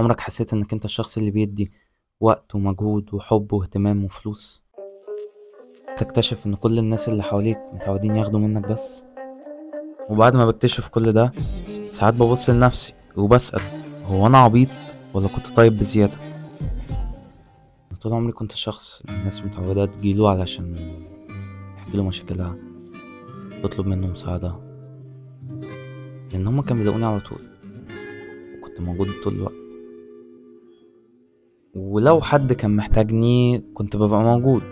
عمرك حسيت انك انت الشخص اللي بيدي وقت ومجهود وحب واهتمام وفلوس، تكتشف ان كل الناس اللي حواليك متعودين ياخدوا منك بس؟ وبعد ما بكتشف كل ده، ساعات ببص لنفسي وبسأل، هو انا عبيط ولا كنت طيب بزيادة؟ طول عمري كنت الشخص اللي الناس متعودة تجيله علشان تحكيله مشاكلها، تطلب منه مساعدة، لان هما كانوا بيلاقوني على طول وكنت موجود طول الوقت. ولو حد كان محتاجني كنت ببقى موجود،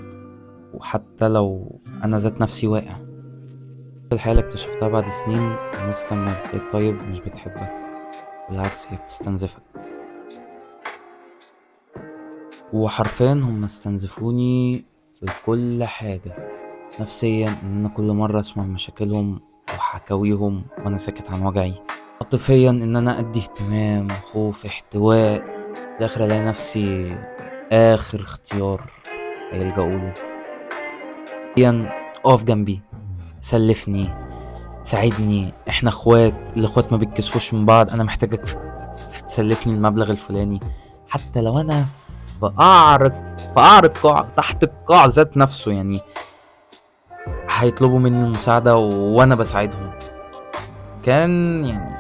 وحتى لو انا ذات نفسي واقع. الحقيقة اللي اكتشفتها بعد سنين، الناس لما بتلاقيك طيب مش بتحبك، بالعكس هي بتستنزفك. وحرفيا هم استنزفوني في كل حاجة. نفسيا ان انا كل مرة اسمع مشاكلهم وحكاويهم وانا ساكت عن وجعي. عاطفيا ان انا ادي اهتمام، خوف، احتواء، في الاخر الاقي نفسي اخر اختيار هيلجأوله. اقف جنبي، سلفني، ساعدني، احنا اخوات، الاخوات ما بيتكسفوش من بعض، انا محتاجك في تسلفني المبلغ الفلاني. حتى لو انا في قعر القاع، تحت القاع ذات نفسه، يعني هيطلبوا مني المساعدة وانا بساعدهم. كان يعني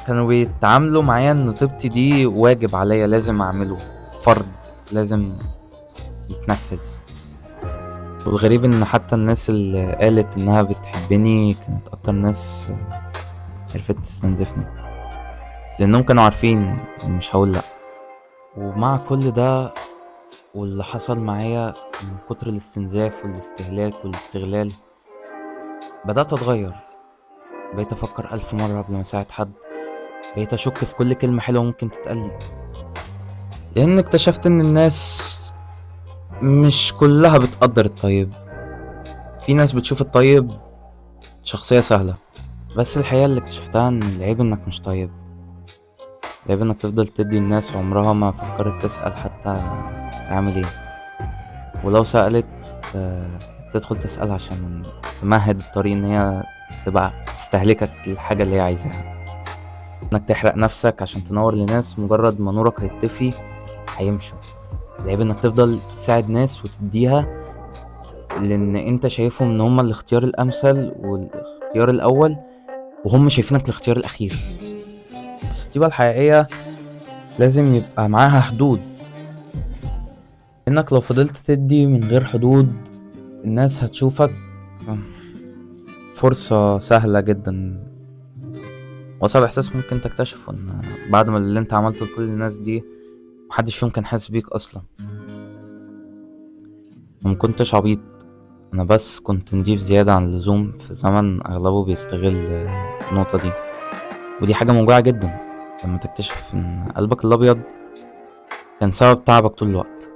كانوا بيتعاملوا معايا ان طيبتي دي واجب عليا لازم اعمله، فرض لازم يتنفذ. والغريب ان حتى الناس اللي قالت انها بتحبني كانت اكتر ناس عرفت تستنزفني، لانهم كانوا عارفين اني مش هقول لا. ومع كل ده واللي حصل معايا من كتر الاستنزاف والاستهلاك والاستغلال، بدأت اتغير. بقيت افكر 1000 مرة قبل ما اساعد حد، بقيت اشك في كل كلمة حلوة ممكن تتقالي، لان اكتشفت ان الناس مش كلها بتقدر الطيب. في ناس بتشوف الطيب شخصية سهلة، بس الحقيقة اللي اكتشفتها ان العيب انك مش طيب. العيب انك تفضل تدي الناس عمرها ما فكرت تسأل حتى تعمل ايه. ولو سألت آه، تدخل تسأل عشان تمهد الطريق ان هي تبقى تستهلكك للحاجة اللي هي عايزاها، انك تحرق نفسك عشان تنور لناس مجرد ما نورك هيطفي هيمشوا. العيب انك تفضل تساعد ناس وتديها لان انت شايفهم ان هما الاختيار الامثل والاختيار الاول، وهم شايفينك الاختيار الاخير. بس الطيبة الحقيقية لازم يبقى معاها حدود، انك لو فضلت تدي من غير حدود الناس هتشوفك فرصة سهلة جدا. وأصعب إحساس ممكن تكتشفه إن بعد ما اللي أنت عملته لكل الناس دي محدش فيهم كان حاسس بيك أصلا. ومكنتش عبيط، أنا بس كنت نضيف زيادة عن اللزوم في زمن أغلبه بيستغل النقطة دي. ودي حاجة موجعة جدا لما تكتشف إن قلبك الأبيض كان سبب تعبك طول الوقت.